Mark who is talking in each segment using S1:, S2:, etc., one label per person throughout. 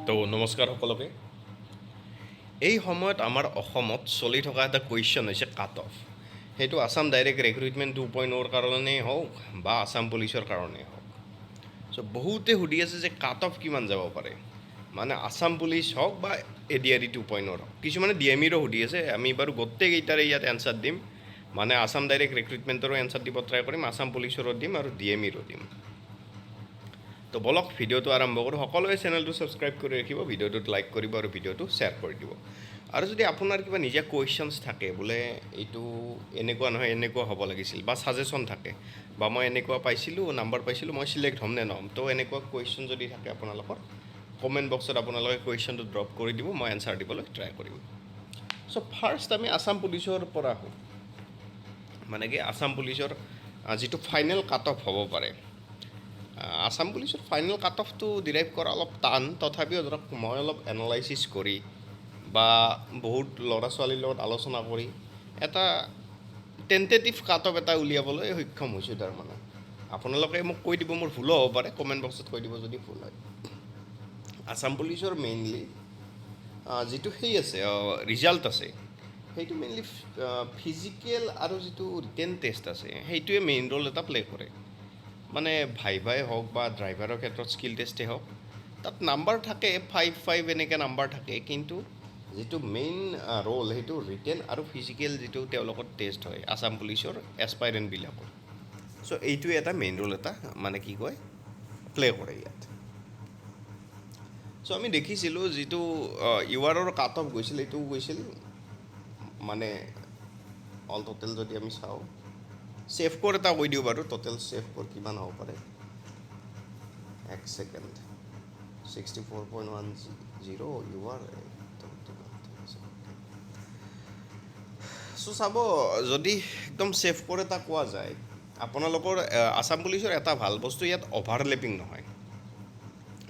S1: তো নমস্কাৰ সকলোকে এই সময়ত আমাৰ অসমত চলি থকা এটা কুৱেশ্যন হৈছে কাট অফ সেইটো আসাম ডাইৰেক্ট ৰিক্ৰুইটমেণ্ট 2.0 কাৰণেই হওক বা আসাম পুলিচৰ কাৰণেই হওক চ' বহুতে সুধি আছে যে কাট অফ কিমান যাব পাৰে মানে আসাম পুলিচ হওক বা ADRE 2.0 হওক কিছুমানে DMEৰো সুধি আছে আমি বাৰু গোটেইকেইটাৰে ইয়াত এনচাৰ দিম মানে আসাম ডাইৰেক্ট ৰিক্ৰুইটমেণ্টৰো এনচাৰ দিব ট্ৰাই কৰিম আসাম পুলিচৰো দিম আৰু DMEৰো দিম তো বলক ভিডিওটো আৰম্ভ কৰোঁ সকলোৱে চেনেলটো ছাবস্ক্ৰাইব কৰি ৰাখিব ভিডিওটোত লাইক কৰিব আৰু ভিডিওটো শ্বেয়াৰ কৰি দিব আৰু যদি আপোনাৰ কিবা নিজা কুৱেশ্যনছ থাকে বোলে এইটো এনেকুৱা নহয় এনেকুৱা হ'ব লাগিছিল বা ছাজেশ্যন থাকে বা মই এনেকুৱা পাইছিলোঁ নাম্বাৰ পাইছিলোঁ মই চিলেক্ট হ'ম নে নহ'ম তো এনেকুৱা কুৱেশ্যন যদি থাকে আপোনালোকৰ কমেণ্ট বক্সত আপোনালোকে কুৱেশ্যনটো ড্ৰপ কৰি দিব মই এনচাৰ দিবলৈ ট্ৰাই কৰিম চ' ফাৰ্ষ্ট আমি আসাম পুলিচৰ পৰা আহোঁ মানে কি আসাম পুলিচৰ যিটো ফাইনেল কাট অফ হ'ব পাৰে আসাম পুলিচৰ ফাইনেল কাট অফটো ডিৰাইভ কৰা অলপ টান তথাপিও ধৰক মই অলপ এনালাইচিছ কৰি বা বহুত ল'ৰা ছোৱালীৰ লগত আলোচনা কৰি এটা টেণ্টেটিভ কাট অফ এটা উলিয়াবলৈ সক্ষম হৈছোঁ তাৰমানে আপোনালোকে মোক কৈ দিব মোৰ ভুলো হ'ব পাৰে কমেণ্ট বক্সত কৈ দিব যদি ভুল হয় আসাম পুলিচৰ মেইনলি যিটো সেই আছে ৰিজাল্ট আছে সেইটো মেইনলি ফিজিকেল আৰু যিটো ৰিটেন টেষ্ট আছে সেইটোৱে মেইন ৰোল এটা প্লে কৰে মানে ভাই হওক বা ড্ৰাইভাৰৰ ক্ষেত্ৰত স্কিল টেষ্টেই হওক তাত নাম্বাৰ থাকে 5 এনেকৈ নাম্বাৰ থাকে কিন্তু যিটো মেইন ৰোল সেইটো ৰিটেন আৰু ফিজিকেল যিটো তেওঁলোকৰ টেষ্ট হয় আসাম পুলিচৰ এছপাইৰেণ্টবিলাকৰ চ' এইটোৱে এটা মেইন ৰোল এটা মানে কি কয় প্লে কৰে ইয়াত চ' আমি দেখিছিলোঁ যিটো URৰ কাট অফ গৈছিল এইটো গৈছিল মানে অল টোটেল যদি আমি চাওঁ ছেফ স্ক'ৰ এটা কৈ দিওঁ বাৰু টোটেল ছেফ স্ক'ৰ কিমান হ'ব পাৰে এক ছেকেণ্ড 64.10 UR চ' চাব যদি একদম ছেফ স্ক'ৰ এটা কোৱা যায় আপোনালোকৰ আসাম পুলিচৰ এটা ভাল বস্তু ইয়াত অভাৰলেপিং নহয়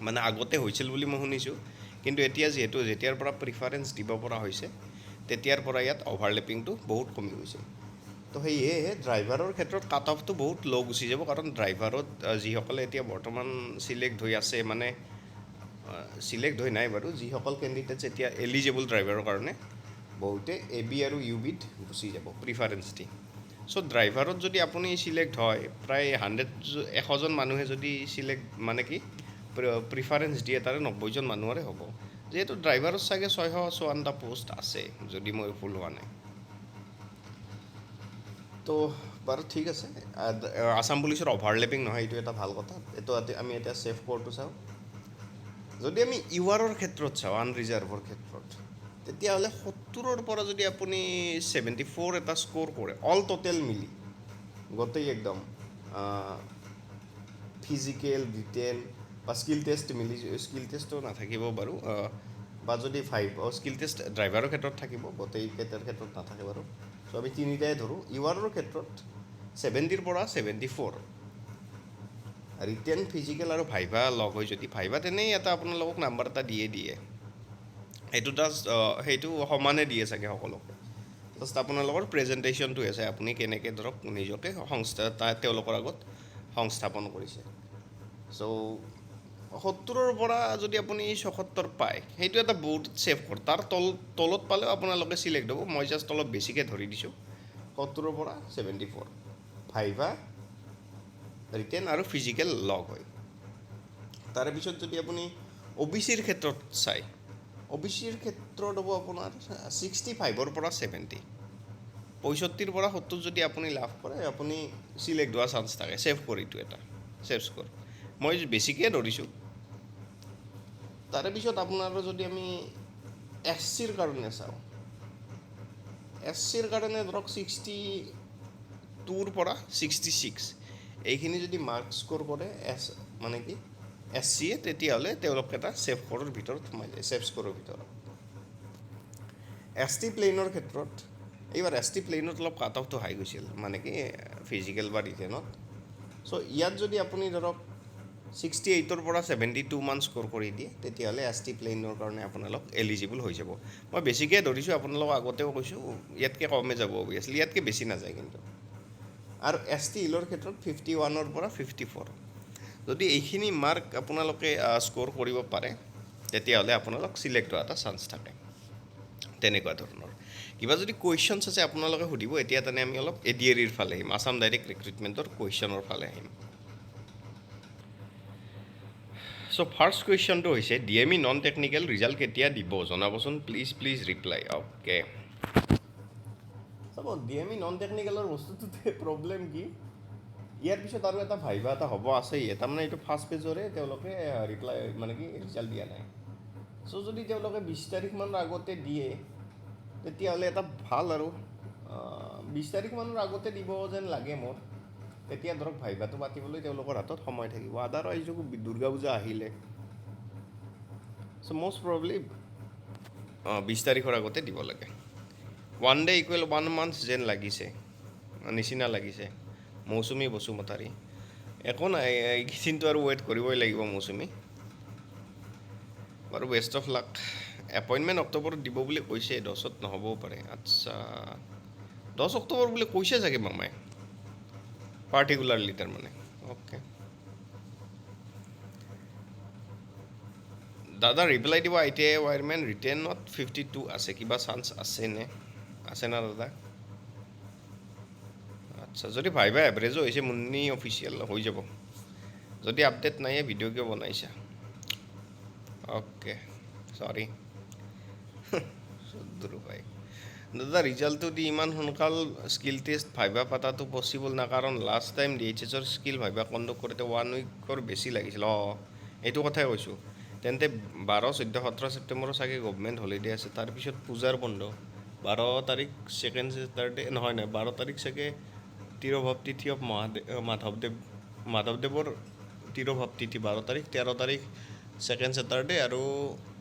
S1: মানে আগতে হৈছিল বুলি মই শুনিছোঁ কিন্তু এতিয়া যেতিয়াৰ পৰা প্ৰিফাৰেঞ্চ দিব পৰা হৈছে তেতিয়াৰ পৰা ইয়াত অভাৰলেপিংটো বহুত কমি গৈছে তো সেয়েহে ড্ৰাইভাৰৰ ক্ষেত্ৰত কাট অফটো বহুত ল' গুচি যাব কাৰণ ড্ৰাইভাৰত যিসকলে এতিয়া বৰ্তমান চিলেক্ট হৈ আছে মানে চিলেক্ট হৈ নাই বাৰু যিসকল কেণ্ডিডেটছ এতিয়া এলিজিবল ড্ৰাইভাৰৰ কাৰণে বহুতে AB আৰু UBত গুচি যাব প্ৰিফাৰেঞ্চ দি চ' ড্ৰাইভাৰত যদি আপুনি চিলেক্ট হয় প্ৰায় 100জন মানুহে যদি চিলেক্ট মানে কি প্ৰিফাৰেঞ্চ দিয়ে তাৰে 90জন মানুহৰে হ'ব যিহেতু ড্ৰাইভাৰত চাগে 654টা পোষ্ট আছে যদি মই ভুল হোৱা নাই তো বাৰু ঠিক আছে আসাম পুলিচৰ অভাৰলেপিং নহয় এইটো এটা ভাল কথা এইটো আমি এতিয়া ছেফ স্ক'ৰটো চাওঁ যদি আমি URৰ ক্ষেত্ৰত চাওঁ আনৰিজাৰ্ভৰ ক্ষেত্ৰত তেতিয়াহ'লে 70ৰ পৰা যদি আপুনি 74 এটা স্ক'ৰ কৰে অল টোটেল মিলি গোটেই একদম ফিজিকেল ৰিটেন বা স্কিল টেষ্ট মিলি স্কিল টেষ্টটো নাথাকিব বাৰু বা যদি 5 স্কিল টেষ্ট ড্ৰাইভাৰৰ ক্ষেত্ৰত থাকিব গোটেইকেইটাৰ ক্ষেত্ৰত নাথাকে বাৰু চ' আমি তিনিটাই ধৰোঁ URৰ ক্ষেত্ৰত 70ৰ পৰা 74 ৰিটেন ফিজিকেল আৰু ভাইভা লগ হৈ যদি ভাইভাত এনেই এটা আপোনালোকক নাম্বাৰ এটা দিয়ে সেইটো সমানে দিয়ে চাগে সকলোকে জাষ্ট আপোনালোকৰ প্ৰেজেণ্টেশ্যনটো আছে আপুনি কেনেকৈ ধৰক নিজকে তেওঁলোকৰ আগত সংস্থাপন কৰিছে চ' 70ৰ পৰা যদি আপুনি 74 পায় সেইটো এটা বহুত ছেফ স্ক'ৰ তাৰ তলত পালেও আপোনালোকে চিলেক্ট হ'ব মই জাষ্ট অলপ বেছিকৈ ধৰি দিছোঁ 70ৰ পৰা 74 ভাইভা ৰিটেন আৰু ফিজিকেল লগ হয় তাৰে পিছত যদি আপুনি OBCৰ ক্ষেত্ৰত চায় OBCৰ ক্ষেত্ৰত হ'ব আপোনাৰ 65ৰ পৰা 70 65ৰ পৰা 70 যদি আপুনি লাভ কৰে আপুনি চিলেক্ট হোৱা চান্স থাকে ছেফ স্ক'ৰ এইটো এটা ছেফ স্ক'ৰ মই বেছিকৈ ধৰিছোঁ তাৰে পিছত আপোনাৰ যদি আমি SCৰ কাৰণে চাওঁ SCৰ কাৰণে ধৰক 62ৰ পৰা 66 এইখিনি যদি মাৰ্ক স্ক'ৰ কৰে মানে কি SCয়ে তেতিয়াহ'লে তেওঁলোক এটা ছেফ স্ক'ৰৰ ভিতৰত সোমাই যায় ছেফ স্ক'ৰৰ ভিতৰত ST প্লেইনৰ ক্ষেত্ৰত এইবাৰ ST প্লেইনত অলপ কাট অফটো হাই গৈছিল মানে কি ফিজিকেল বা ৰিটেনত চ' ইয়াত যদি আপুনি ধৰক 68ৰ পৰা 72 মান স্ক'ৰ কৰি দিয়ে তেতিয়াহ'লে ST প্লেইনৰ কাৰণে আপোনালোক এলিজিবল হৈ যাব মই বেছিকৈ ধৰিছোঁ আপোনালোকক আগতেও কৈছোঁ ইয়াতকৈ কমে যাব অভিয়াছলি ইয়াতকৈ বেছি নাযায় কিন্তু আৰু ST হিলৰ ক্ষেত্ৰত 51ৰ পৰা 54 যদি এইখিনি মাৰ্ক আপোনালোকে স্ক'ৰ কৰিব পাৰে তেতিয়াহ'লে আপোনালোক চিলেক্ট হোৱা এটা চান্স থাকে তেনেকুৱা ধৰণৰ কিবা যদি কুৱেশ্যনছ আছে আপোনালোকে সুধিব এতিয়া তেনে আমি অলপ ADREৰ ফালে আহিম আসাম ডাইৰেক্ট ৰিক্ৰুইটমেণ্টৰ কুৱেশ্যনৰ ফালে আহিম চ' ফাৰ্ষ্ট কুৱেশ্যনটো হৈছে DME নন টেকনিকেল ৰিজাল্ট কেতিয়া দিব জনাবচোন প্লিজ ৰিপ্লাই অ'কে চাব DME নন টেকনিকেলৰ বস্তুটোতে প্ৰব্লেম কি ইয়াৰ পিছত আৰু এটা ভাইবা এটা হ'ব আছেই তাৰমানে এইটো ফাৰ্ষ্ট পেজৰে তেওঁলোকে ৰিপ্লাই মানে কি ৰিজাল্ট দিয়া নাই চ' যদি তেওঁলোকে 20 তাৰিখমানৰ আগতে দিয়ে তেতিয়াহ'লে এটা ভাল আৰু 20 তাৰিখমানৰ আগতে দিব যেন লাগে মোৰ তেতিয়া ধৰক ভাইবাটো পাতিবলৈ তেওঁলোকৰ হাতত সময় থাকিব আদাৰৱাইজ দুৰ্গা পূজা আহিলে চ' মষ্ট প্ৰবলি 20 তাৰিখৰ আগতে দিব লাগে 1 ডে ইকুৱেল 1 মান্থ যেন লাগিছে নিচিনা লাগিছে মৌচুমী বসুমতাৰী একো নাই এইকেইদিনটো আৰু ৱেইট কৰিবই লাগিব মৌচুমী বাৰু বেষ্ট অফ লাক এপইণ্টমেণ্ট অক্টোবৰত দিব বুলি কৈছে 10ত নহ'বও পাৰে আচ্ছা 10 অক্টোবৰ বুলি কৈছে চাগে মামাই পাৰ্টিকুলাৰলি তাৰমানে অ'কে দাদা ৰিপ্লাই দিব ITI ৱায়াৰমেন ৰিটেনত 52 আছে কিবা চান্স আছে না দাদা আচ্ছা যদি ভাইবা এভাৰেজো হৈছে মুন্নি অফিচিয়েল হৈ যাব যদি আপডেট নাই ভিডিঅ' কিয় বনাইছা অ'কে সৰি ভাই দাদা ৰিজাল্টটো দি ইমান সোনকাল স্কিল টেষ্ট ভাইবা পাতাটো পচিবল না কাৰণ লাষ্ট টাইম DHSৰ স্কিল ভাইবা কণ্ডক্ট কৰোঁতে 1 উইকৰ বেছি লাগিছিল এইটো কথাই কৈছোঁ তেন্তে 12, 14, 17 ছেপ্টেম্বৰৰ চাগে গভমেণ্ট হলিডে আছে তাৰপিছত পূজাৰ বন্ধ 12 তাৰিখ ছেকেণ্ড ছেটাৰডে নহয় 12 তাৰিখ চাগে তিৰোভাৱ তিথি অফ মাধৱদেৱৰ তিৰোভাৱ তিথি 12 তাৰিখ 13 তাৰিখ ছেকেণ্ড ছেটাৰডে আৰু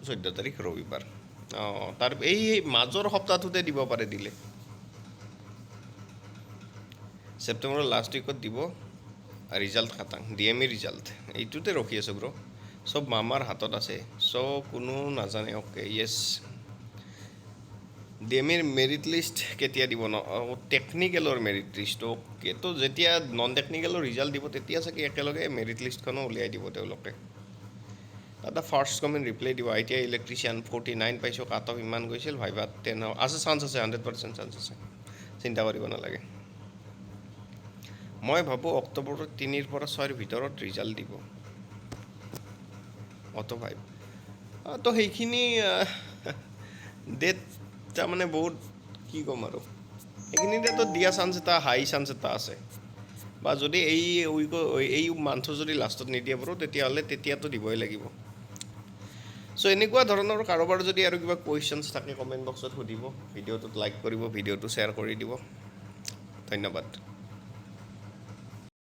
S1: 14 তাৰিখ ৰবিবাৰ তাৰ এই মাজৰ সপ্তাহটোতে দিব পাৰে দিলে ছেপ্টেম্বৰৰ লাষ্ট উইকত দিব ৰিজাল্ট খাটাং DME ৰিজাল্ট এইটোতে ৰখি আছোঁ ব্ৰ চব মামাৰ হাতত আছে চ' কোনো নাজানে অ'কে য়েছ DMEৰ মেৰিট লিষ্ট কেতিয়া দিব টেকনিকেলৰ মেৰিট লিষ্ট অ'কে তো যেতিয়া নন টেকনিকেলৰ ৰিজাল্ট দিব তেতিয়া চাগে একেলগে মেৰিট লিষ্টখনো উলিয়াই দিব তেওঁলোকে দাদা ফাৰ্ষ্ট কমেণ্ট ৰিপ্লাই দিব ITI ইলেক্ট্ৰিচিয়ান 49 পাইছোঁ কাট অফ ইমান গৈছিল ভাইবা 10 আছে চান্স আছে 100% চান্স আছে চিন্তা কৰিব নালাগে মই ভাবোঁ অক্টোবৰৰ 3 পৰা 6 ভিতৰত ৰিজাল্ট দিব অটো ভাইব তো সেইখিনি ডেট তাৰমানে বহুত কি ক'ম আৰু সেইখিনিতেতো দিয়া চান্স এটা হাই চান্স এটা আছে বা যদি এই মান্থৰ যদি লাষ্টত নিদিয়ে বাৰু তেতিয়াতো দিবই লাগিব চ' এনেকুৱা ধৰণৰ কাৰোবাৰ যদি আৰু কিবা কুৱেশ্যনছ থাকে কমেণ্ট বক্সত সুধিব ভিডিঅ'টোত লাইক কৰিব ভিডিঅ'টো শ্বেয়াৰ কৰি দিব ধন্যবাদ